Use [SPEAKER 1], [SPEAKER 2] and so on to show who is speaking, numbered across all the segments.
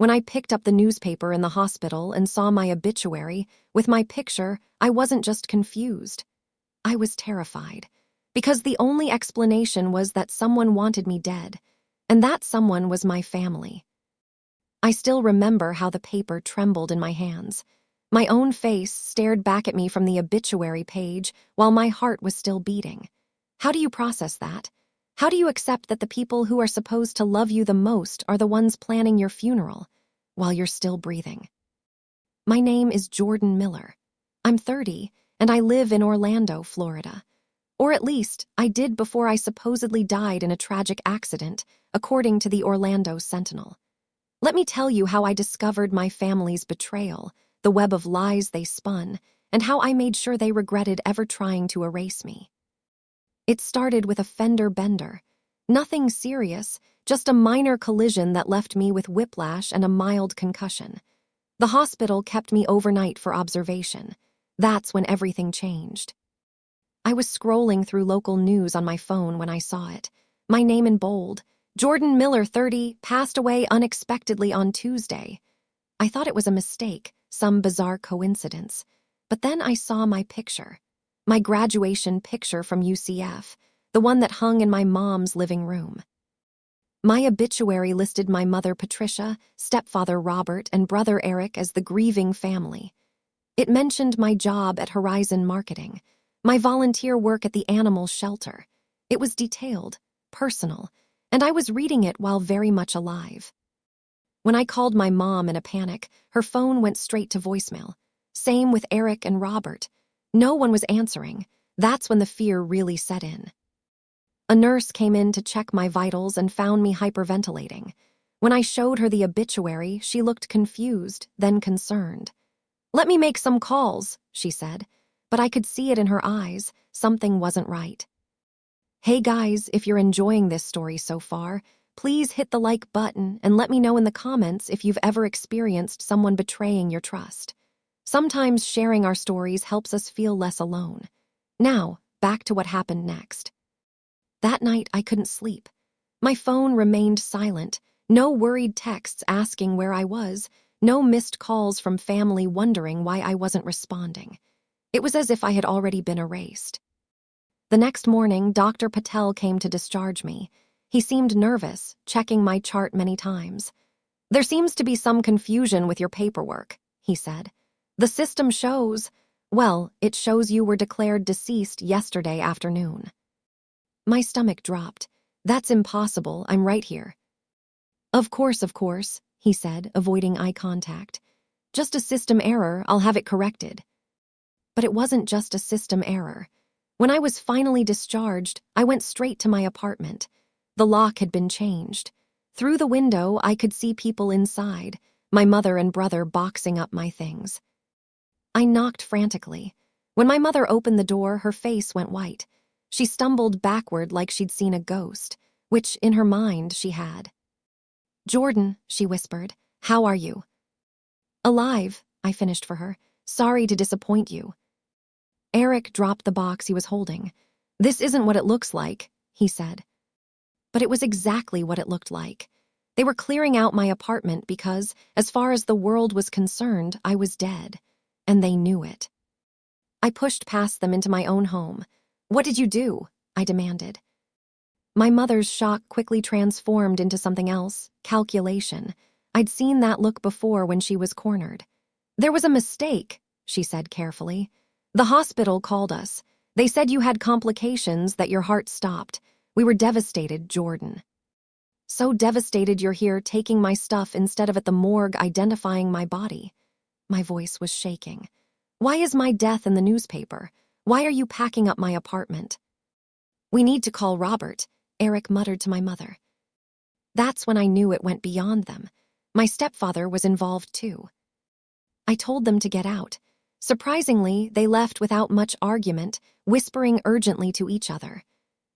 [SPEAKER 1] When I picked up the newspaper in the hospital and saw my obituary with my picture, I wasn't just confused. I was terrified, because the only explanation was that someone wanted me dead, and that someone was my family. I still remember how the paper trembled in my hands. My own face stared back at me from the obituary page while my heart was still beating. How do you process that? How do you accept that the people who are supposed to love you the most are the ones planning your funeral while you're still breathing? My name is Jordan Miller. I'm 30, and I live in Orlando, Florida. Or at least, I did before I supposedly died in a tragic accident, according to the Orlando Sentinel. Let me tell you how I discovered my family's betrayal, the web of lies they spun, and how I made sure they regretted ever trying to erase me. It started with a fender bender. Nothing serious, just a minor collision that left me with whiplash and a mild concussion. The hospital kept me overnight for observation. That's when everything changed. I was scrolling through local news on my phone when I saw it. My name in bold, Jordan Miller, 30, passed away unexpectedly on Tuesday. I thought it was a mistake, some bizarre coincidence. But then I saw my picture. My graduation picture from UCF, the one that hung in my mom's living room. My obituary listed my mother Patricia, stepfather Robert, and brother Eric as the grieving family. It mentioned my job at Horizon Marketing, my volunteer work at the animal shelter. It was detailed, personal, and I was reading it while very much alive. When I called my mom in a panic, her phone went straight to voicemail. Same with Eric and Robert. No one was answering. That's when the fear really set in. A nurse came in to check my vitals and found me hyperventilating. When I showed her the obituary, she looked confused, then concerned. "Let me make some calls," she said, but I could see it in her eyes. Something wasn't right. Hey guys, if you're enjoying this story so far, please hit the like button and let me know in the comments if you've ever experienced someone betraying your trust. Sometimes sharing our stories helps us feel less alone. Now, back to what happened next. That night, I couldn't sleep. My phone remained silent, no worried texts asking where I was, no missed calls from family wondering why I wasn't responding. It was as if I had already been erased. The next morning, Dr. Patel came to discharge me. He seemed nervous, checking my chart many times. "There seems to be some confusion with your paperwork," he said. "The system shows, well, it shows you were declared deceased yesterday afternoon." My stomach dropped. "That's impossible, I'm right here." Of course, he said, avoiding eye contact. "Just a system error, I'll have it corrected." But it wasn't just a system error. When I was finally discharged, I went straight to my apartment. The lock had been changed. Through the window, I could see people inside, my mother and brother boxing up my things. I knocked frantically. When my mother opened the door, her face went white. She stumbled backward like she'd seen a ghost, which, in her mind, she had. "Jordan," she whispered, "how are you?" "Alive," I finished for her. "Sorry to disappoint you." Eric dropped the box he was holding. "This isn't what it looks like," he said. But it was exactly what it looked like. They were clearing out my apartment because, as far as the world was concerned, I was dead. And they knew it. I pushed past them into my own home. "What did you do?" I demanded. My mother's shock quickly transformed into something else, calculation. I'd seen that look before when she was cornered. "There was a mistake," she said carefully. "The hospital called us. They said you had complications, that your heart stopped. We were devastated, Jordan." "So devastated you're here taking my stuff instead of at the morgue identifying my body." My voice was shaking. "Why is my death in the newspaper? Why are you packing up my apartment?" "We need to call Robert," Eric muttered to my mother. That's when I knew it went beyond them. My stepfather was involved too. I told them to get out. Surprisingly, they left without much argument, whispering urgently to each other.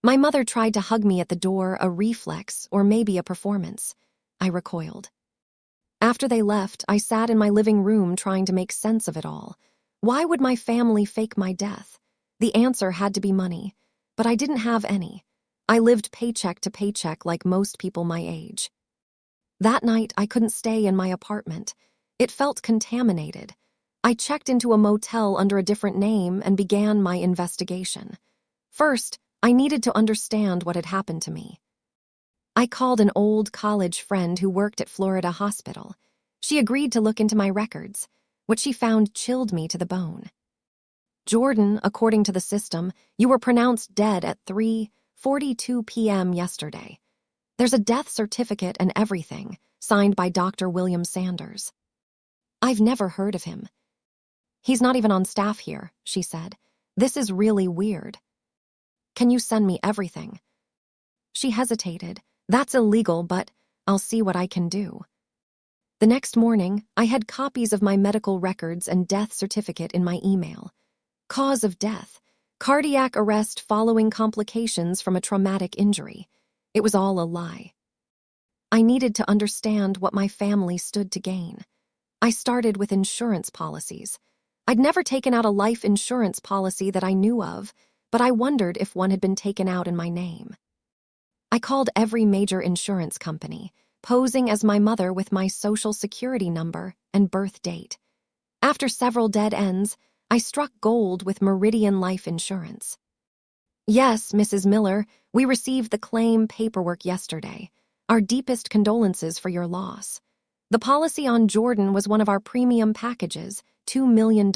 [SPEAKER 1] My mother tried to hug me at the door, a reflex or maybe a performance. I recoiled. After they left, I sat in my living room trying to make sense of it all. Why would my family fake my death? The answer had to be money, but I didn't have any. I lived paycheck to paycheck like most people my age. That night, I couldn't stay in my apartment. It felt contaminated. I checked into a motel under a different name and began my investigation. First, I needed to understand what had happened to me. I called an old college friend who worked at Florida Hospital. She agreed to look into my records. What she found chilled me to the bone. Jordan, according to the system, you were pronounced dead at 3:42 p.m. yesterday. There's a death certificate and everything, signed by Dr. William Sanders. I've never heard of him. He's not even on staff here, she said. This is really weird. Can you send me everything? She hesitated. That's illegal, but I'll see what I can do. The next morning, I had copies of my medical records and death certificate in my email. Cause of death: cardiac arrest following complications from a traumatic injury. It was all a lie. I needed to understand what my family stood to gain. I started with insurance policies. I'd never taken out a life insurance policy that I knew of, but I wondered if one had been taken out in my name. I called every major insurance company, posing as my mother with my social security number and birth date. After several dead ends, I struck gold with Meridian Life Insurance. Yes, Mrs. Miller, we received the claim paperwork yesterday. Our deepest condolences for your loss. The policy on Jordan was one of our premium packages, $2 million.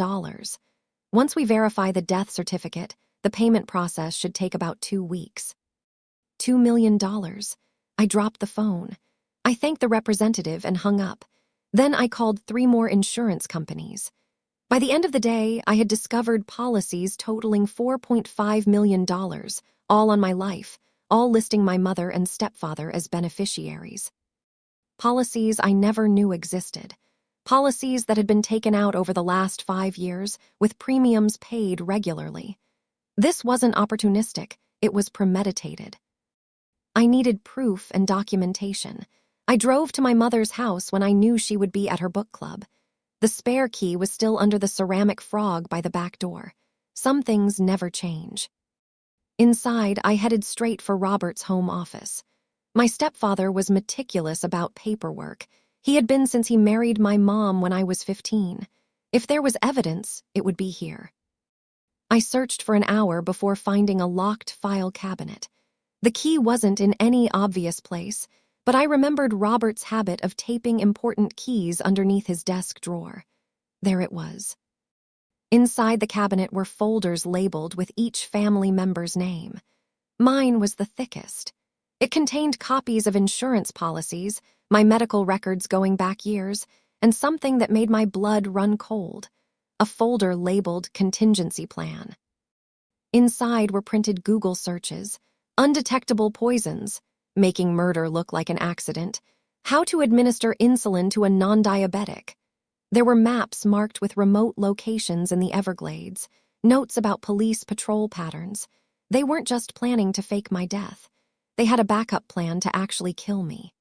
[SPEAKER 1] Once we verify the death certificate, the payment process should take about 2 weeks. $2 million. I dropped the phone. I thanked the representative and hung up. Then I called 3 more insurance companies. By the end of the day, I had discovered policies totaling $4.5 million, all on my life, all listing my mother and stepfather as beneficiaries. Policies I never knew existed. Policies that had been taken out over the last 5 years, with premiums paid regularly. This wasn't opportunistic, it was premeditated. I needed proof and documentation. I drove to my mother's house when I knew she would be at her book club. The spare key was still under the ceramic frog by the back door. Some things never change. Inside, I headed straight for Robert's home office. My stepfather was meticulous about paperwork. He had been since he married my mom when I was 15. If there was evidence, it would be here. I searched for an hour before finding a locked file cabinet. The key wasn't in any obvious place, but I remembered Robert's habit of taping important keys underneath his desk drawer. There it was. Inside the cabinet were folders labeled with each family member's name. Mine was the thickest. It contained copies of insurance policies, my medical records going back years, and something that made my blood run cold: a folder labeled Contingency Plan. Inside were printed Google searches: undetectable poisons, making murder look like an accident, how to administer insulin to a non-diabetic. There were maps marked with remote locations in the Everglades, notes about police patrol patterns. They weren't just planning to fake my death. They had a backup plan to actually kill me.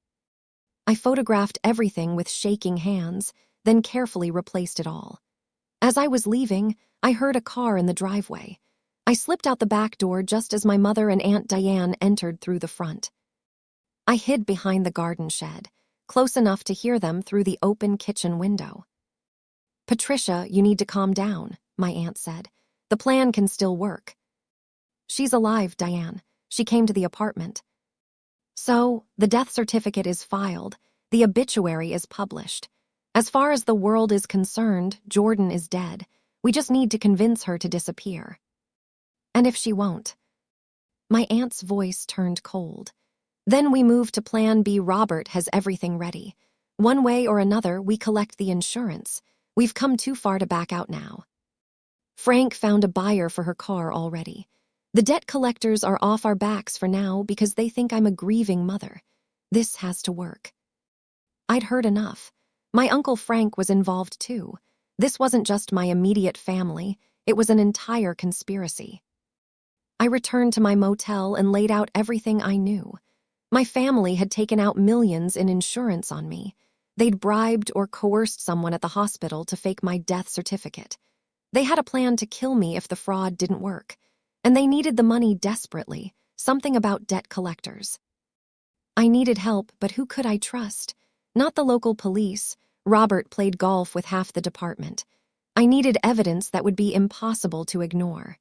[SPEAKER 1] I photographed everything with shaking hands, then carefully replaced it all. As I was leaving, I heard a car in the driveway. I slipped out the back door just as my mother and Aunt Diane entered through the front. I hid behind the garden shed, close enough to hear them through the open kitchen window. "Patricia, you need to calm down," my aunt said. "The plan can still work." "She's alive, Diane. She came to the apartment." So, the death certificate is filed, the obituary is published. As far as the world is concerned, Jordan is dead. We just need to convince her to disappear. And if she won't? My aunt's voice turned cold. Then we move to Plan B. Robert has everything ready. One way or another, we collect the insurance. We've come too far to back out now. Frank found a buyer for her car already. The debt collectors are off our backs for now because they think I'm a grieving mother. This has to work. I'd heard enough. My Uncle Frank was involved too. This wasn't just my immediate family, it was an entire conspiracy. I returned to my motel and laid out everything I knew. My family had taken out millions in insurance on me. They'd bribed or coerced someone at the hospital to fake my death certificate. They had a plan to kill me if the fraud didn't work. And they needed the money desperately, something about debt collectors. I needed help, but who could I trust? Not the local police. Robert played golf with half the department. I needed evidence that would be impossible to ignore.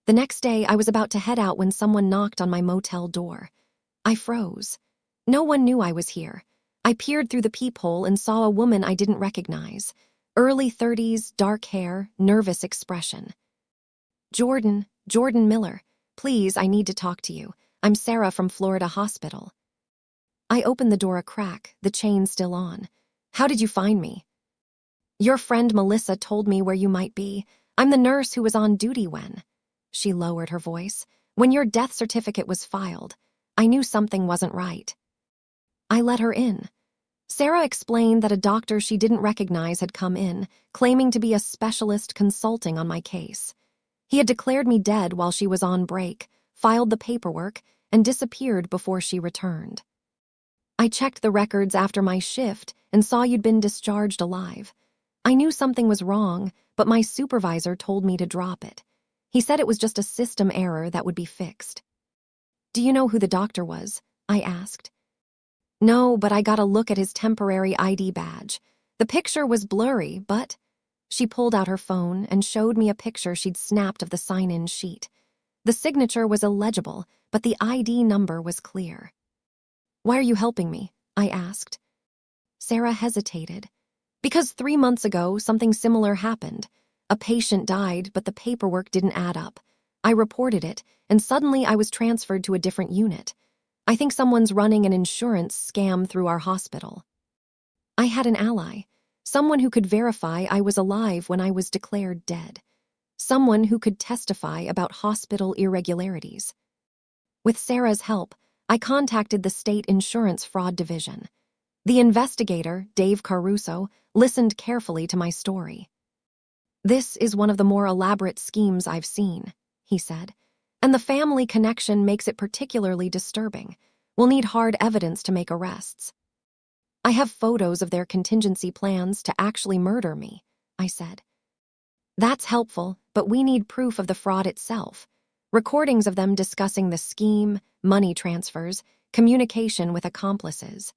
[SPEAKER 1] The next day, I was about to head out when someone knocked on my motel door. I froze. No one knew I was here. I peered through the peephole and saw a woman I didn't recognize. Early 30s, dark hair, nervous expression. Jordan Miller. Please, I need to talk to you. I'm Sarah from Florida Hospital. I opened the door a crack, the chain still on. How did you find me? Your friend Melissa told me where you might be. I'm the nurse who was on duty when. She lowered her voice. When your death certificate was filed, I knew something wasn't right. I let her in. Sarah explained that a doctor she didn't recognize had come in, claiming to be a specialist consulting on my case. He had declared me dead while she was on break, filed the paperwork, and disappeared before she returned. I checked the records after my shift and saw you'd been discharged alive. I knew something was wrong, but my supervisor told me to drop it. He said it was just a system error that would be fixed. Do you know who the doctor was? I asked. No, but I got a look at his temporary ID badge. The picture was blurry, but... She pulled out her phone and showed me a picture she'd snapped of the sign-in sheet. The signature was illegible, but the ID number was clear. Why are you helping me? I asked. Sarah hesitated. Because 3 months ago, something similar happened. A patient died, but the paperwork didn't add up. I reported it, and suddenly I was transferred to a different unit. I think someone's running an insurance scam through our hospital. I had an ally, someone who could verify I was alive when I was declared dead, someone who could testify about hospital irregularities. With Sarah's help, I contacted the state insurance fraud division. The investigator, Dave Caruso, listened carefully to my story. This is one of the more elaborate schemes I've seen, he said. And the family connection makes it particularly disturbing. We'll need hard evidence to make arrests. I have photos of their contingency plans to actually murder me, I said. That's helpful, but we need proof of the fraud itself. Recordings of them discussing the scheme, money transfers, communication with accomplices.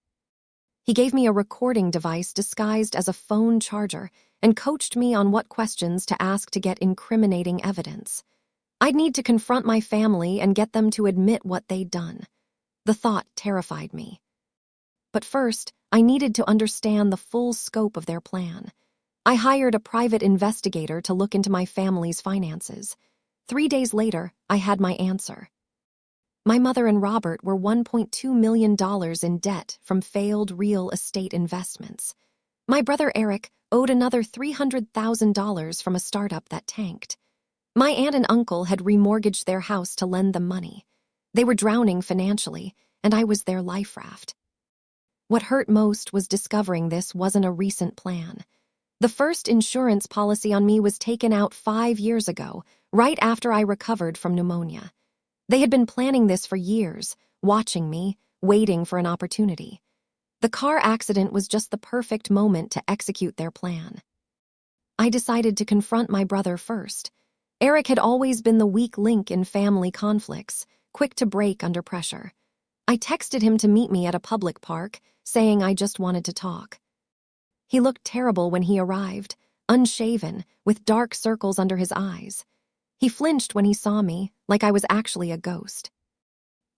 [SPEAKER 1] He gave me a recording device disguised as a phone charger and coached me on what questions to ask to get incriminating evidence. I'd need to confront my family and get them to admit what they'd done. The thought terrified me. But first, I needed to understand the full scope of their plan. I hired a private investigator to look into my family's finances. 3 days later, I had my answer. My mother and Robert were $1.2 million in debt from failed real estate investments. My brother Eric owed another $300,000 from a startup that tanked. My aunt and uncle had remortgaged their house to lend them money. They were drowning financially, and I was their life raft. What hurt most was discovering this wasn't a recent plan. The first insurance policy on me was taken out 5 years ago, right after I recovered from pneumonia. They had been planning this for years, watching me, waiting for an opportunity. The car accident was just the perfect moment to execute their plan. I decided to confront my brother first. Eric had always been the weak link in family conflicts, quick to break under pressure. I texted him to meet me at a public park, saying I just wanted to talk. He looked terrible when he arrived, unshaven, with dark circles under his eyes. He flinched when he saw me, like I was actually a ghost.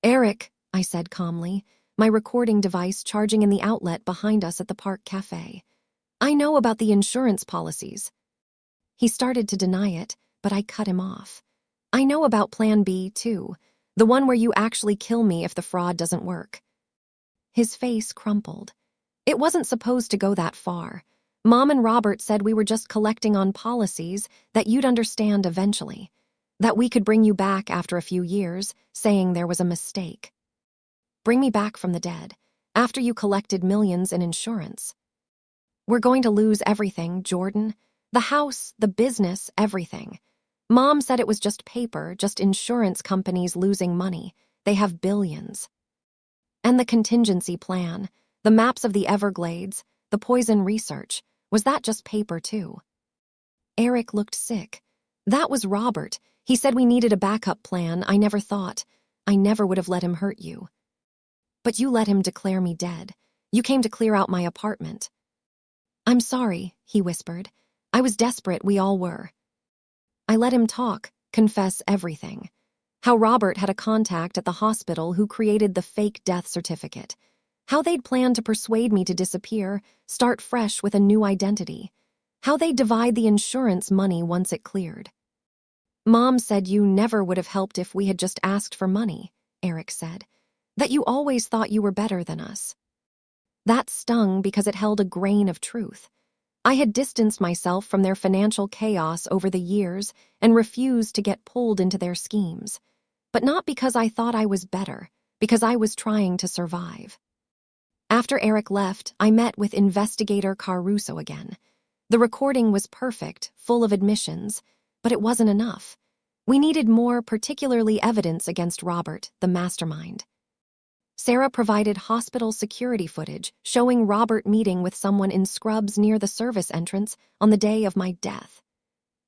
[SPEAKER 1] Eric, I said calmly, my recording device charging in the outlet behind us at the park cafe. I know about the insurance policies. He started to deny it, but I cut him off. I know about Plan B, too, the one where you actually kill me if the fraud doesn't work. His face crumpled. It wasn't supposed to go that far. Mom and Robert said we were just collecting on policies that you'd understand eventually, that we could bring you back after a few years, saying there was a mistake. Bring me back from the dead, after you collected millions in insurance. We're going to lose everything, Jordan. The house, the business, everything. Mom said it was just paper, just insurance companies losing money. They have billions. And the contingency plan, the maps of the Everglades, the poison research, was that just paper too? Eric looked sick. That was Robert. He said we needed a backup plan. I never thought. I never would have let him hurt you. But you let him declare me dead. You came to clear out my apartment." "I'm sorry," he whispered. "I was desperate, we all were." I let him talk, confess everything. How Robert had a contact at the hospital who created the fake death certificate. How they'd planned to persuade me to disappear, start fresh with a new identity. How they'd divide the insurance money once it cleared. "Mom said you never would have helped if we had just asked for money," Eric said. "That you always thought you were better than us." That stung because it held a grain of truth. I had distanced myself from their financial chaos over the years and refused to get pulled into their schemes. But not because I thought I was better, because I was trying to survive. After Eric left, I met with investigator Caruso again. The recording was perfect, full of admissions, but it wasn't enough. We needed more, particularly evidence against Robert, the mastermind. Sarah provided hospital security footage showing Robert meeting with someone in scrubs near the service entrance on the day of my death.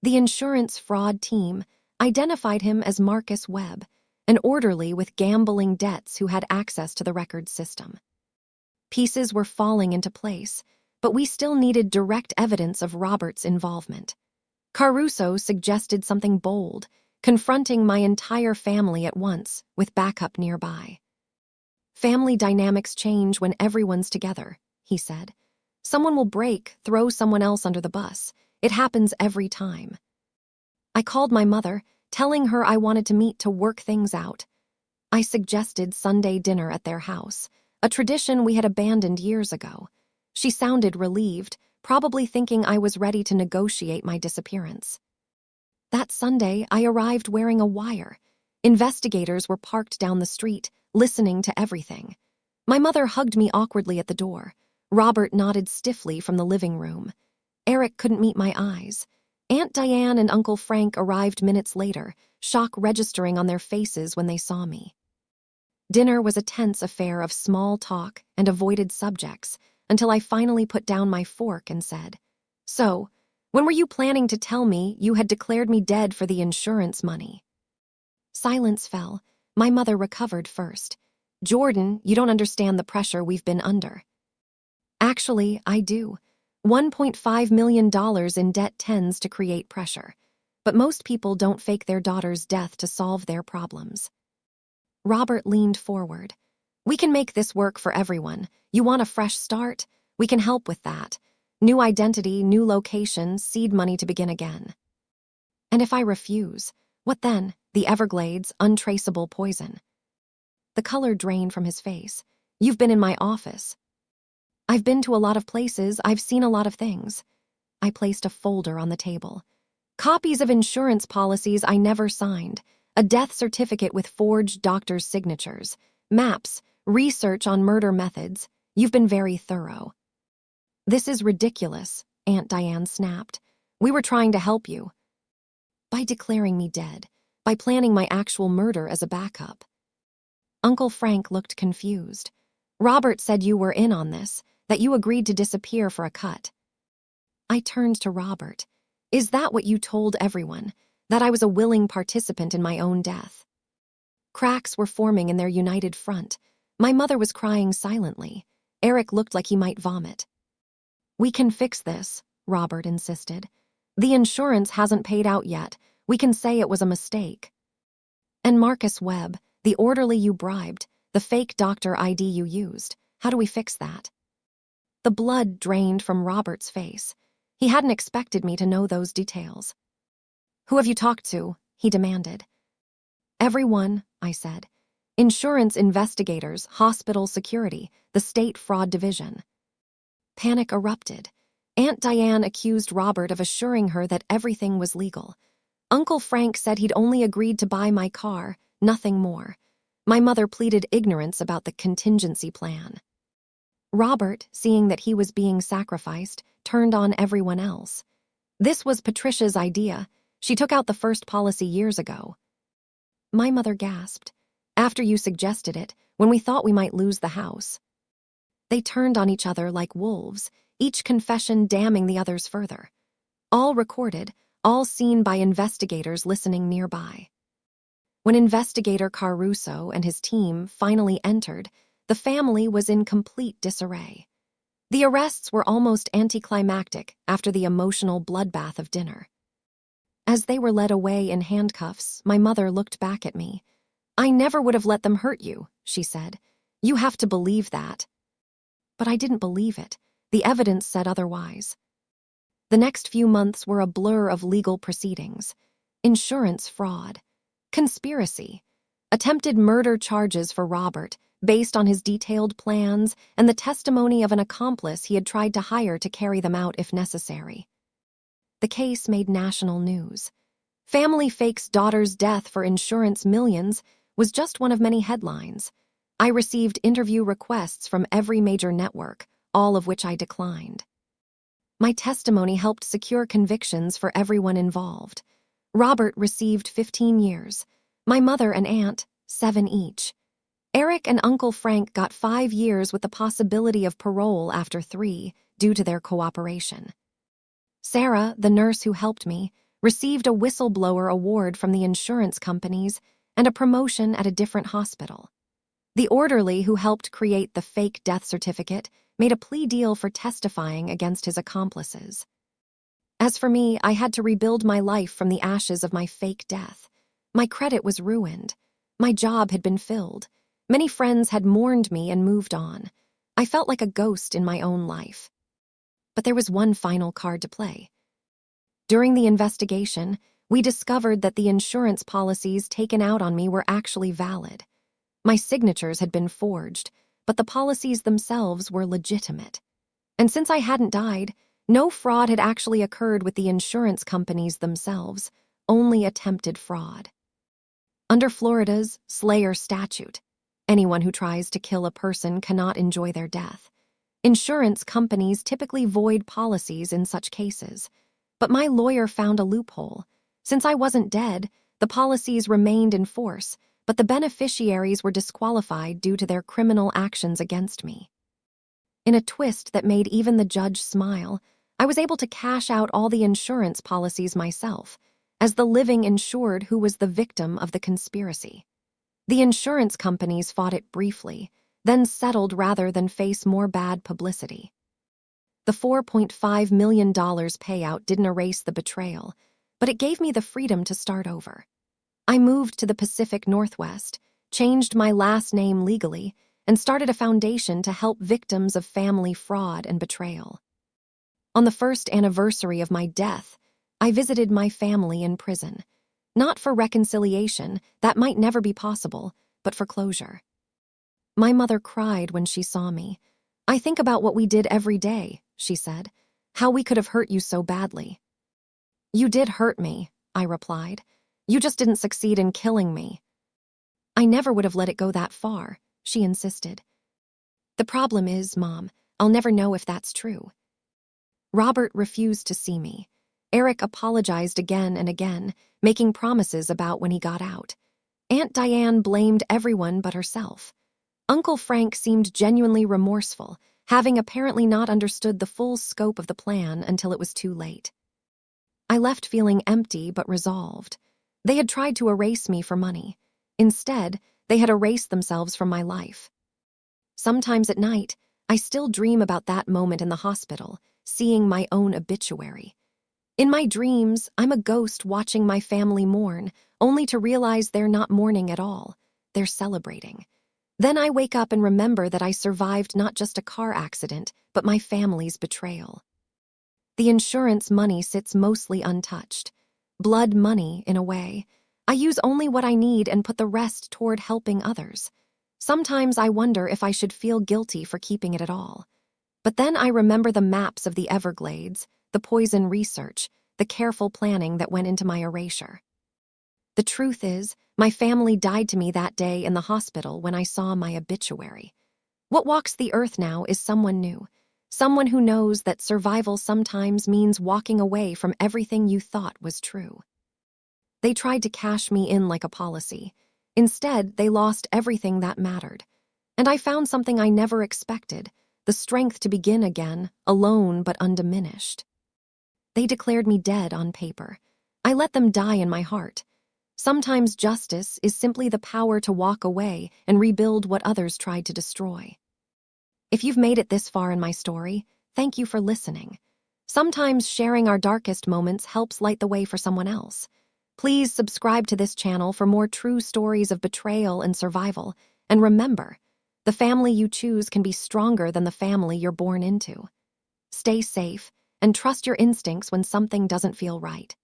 [SPEAKER 1] The insurance fraud team identified him as Marcus Webb, an orderly with gambling debts who had access to the records system. Pieces were falling into place, but we still needed direct evidence of Robert's involvement. Caruso suggested something bold, confronting my entire family at once with backup nearby. "Family dynamics change when everyone's together," he said. "Someone will break, throw someone else under the bus. It happens every time." I called my mother, telling her I wanted to meet to work things out. I suggested Sunday dinner at their house, a tradition we had abandoned years ago. She sounded relieved, probably thinking I was ready to negotiate my disappearance. That Sunday, I arrived wearing a wire. Investigators were parked down the street, listening to everything. My mother hugged me awkwardly at the door. Robert nodded stiffly from the living room. Eric couldn't meet my eyes. Aunt Diane and Uncle Frank arrived minutes later, shock registering on their faces when they saw me. Dinner was a tense affair of small talk and avoided subjects, until I finally put down my fork and said, "So, when were you planning to tell me you had declared me dead for the insurance money?" Silence fell. My mother recovered first. "Jordan, you don't understand the pressure we've been under." "Actually, I do. $1.5 million in debt tends to create pressure. But most people don't fake their daughter's death to solve their problems." Robert leaned forward. "We can make this work for everyone. You want a fresh start? We can help with that. New identity, new location, seed money to begin again." "And if I refuse, what then? The Everglades, untraceable poison." The color drained from his face. "You've been in my office." "I've been to a lot of places, I've seen a lot of things." I placed a folder on the table. "Copies of insurance policies I never signed, a death certificate with forged doctors' signatures, maps, research on murder methods. You've been very thorough." "This is ridiculous," Aunt Diane snapped. "We were trying to help you." "By declaring me dead, by planning my actual murder as a backup." Uncle Frank looked confused. "Robert said you were in on this, that you agreed to disappear for a cut." I turned to Robert. "Is that what you told everyone? That I was a willing participant in my own death?" Cracks were forming in their united front. My mother was crying silently. Eric looked like he might vomit. "We can fix this," Robert insisted. "The insurance hasn't paid out yet. We can say it was a mistake." "And Marcus Webb, the orderly you bribed, the fake doctor ID you used, how do we fix that?" The blood drained from Robert's face. He hadn't expected me to know those details. "Who have you talked to?" he demanded. "Everyone," I said. "Insurance investigators, hospital security, the state fraud division." Panic erupted. Aunt Diane accused Robert of assuring her that everything was legal. Uncle Frank said he'd only agreed to buy my car, nothing more. My mother pleaded ignorance about the contingency plan. Robert, seeing that he was being sacrificed, turned on everyone else. "This was Patricia's idea. She took out the first policy years ago." My mother gasped. "After you suggested it, when we thought we might lose the house." They turned on each other like wolves, each confession damning the others further. All recorded, all seen by investigators listening nearby. When investigator Caruso and his team finally entered, The family was in complete disarray. The arrests were almost anticlimactic after the emotional bloodbath of dinner. As they were led away in handcuffs, my mother looked back at me. "I never would have let them hurt you," she said. "You have to believe that." But I didn't believe it. The evidence said otherwise. The next few months were a blur of legal proceedings. Insurance fraud. Conspiracy. Attempted murder charges for Robert, based on his detailed plans and the testimony of an accomplice he had tried to hire to carry them out if necessary. The case made national news. Family fakes daughter's death for insurance millions was just one of many headlines. I received interview requests from every major network, all of which I declined. My testimony helped secure convictions for everyone involved. Robert received 15 years. My mother and aunt, 7 each. Eric and Uncle Frank got 5 years with the possibility of parole after 3 due to their cooperation. Sarah, the nurse who helped me, received a whistleblower award from the insurance companies and a promotion at a different hospital. The orderly who helped create the fake death certificate made a plea deal for testifying against his accomplices. As for me, I had to rebuild my life from the ashes of my fake death. My credit was ruined. My job had been filled. Many friends had mourned me and moved on. I felt like a ghost in my own life. But there was one final card to play. During the investigation, we discovered that the insurance policies taken out on me were actually valid. My signatures had been forged, but the policies themselves were legitimate. And since I hadn't died, no fraud had actually occurred with the insurance companies themselves, only attempted fraud. Under Florida's Slayer statute, anyone who tries to kill a person cannot enjoy their death. Insurance companies typically void policies in such cases, but my lawyer found a loophole. Since I wasn't dead, the policies remained in force, but the beneficiaries were disqualified due to their criminal actions against me. In a twist that made even the judge smile, I was able to cash out all the insurance policies myself, as the living insured who was the victim of the conspiracy. The insurance companies fought it briefly, then settled rather than face more bad publicity. The $4.5 million payout didn't erase the betrayal, but it gave me the freedom to start over. I moved to the Pacific Northwest, changed my last name legally, and started a foundation to help victims of family fraud and betrayal. On the first anniversary of my death, I visited my family in prison, not for reconciliation, that might never be possible, but for closure. My mother cried when she saw me. "I think about what we did every day," she said, "how we could have hurt you so badly." "You did hurt me," I replied. "You just didn't succeed in killing me." "I never would have let it go that far," she insisted. "The problem is, Mom, I'll never know if that's true." Robert refused to see me. Eric apologized again and again, making promises about when he got out. Aunt Diane blamed everyone but herself. Uncle Frank seemed genuinely remorseful, having apparently not understood the full scope of the plan until it was too late. I left feeling empty but resolved. They had tried to erase me for money. Instead, they had erased themselves from my life. Sometimes at night, I still dream about that moment in the hospital, seeing my own obituary. In my dreams, I'm a ghost watching my family mourn, only to realize they're not mourning at all. They're celebrating. Then I wake up and remember that I survived not just a car accident, but my family's betrayal. The insurance money sits mostly untouched. Blood money, in a way. I use only what I need and put the rest toward helping others. Sometimes I wonder if I should feel guilty for keeping it at all. But then I remember the maps of the Everglades, the poison research, the careful planning that went into my erasure. The truth is, my family died to me that day in the hospital when I saw my obituary. What walks the earth now is someone new, someone who knows that survival sometimes means walking away from everything you thought was true. They tried to cash me in like a policy. Instead, they lost everything that mattered. And I found something I never expected, the strength to begin again, alone but undiminished. They declared me dead on paper. I let them die in my heart. Sometimes justice is simply the power to walk away and rebuild what others tried to destroy. If you've made it this far in my story, thank you for listening. Sometimes sharing our darkest moments helps light the way for someone else. Please subscribe to this channel for more true stories of betrayal and survival. And remember, the family you choose can be stronger than the family you're born into. Stay safe and trust your instincts when something doesn't feel right.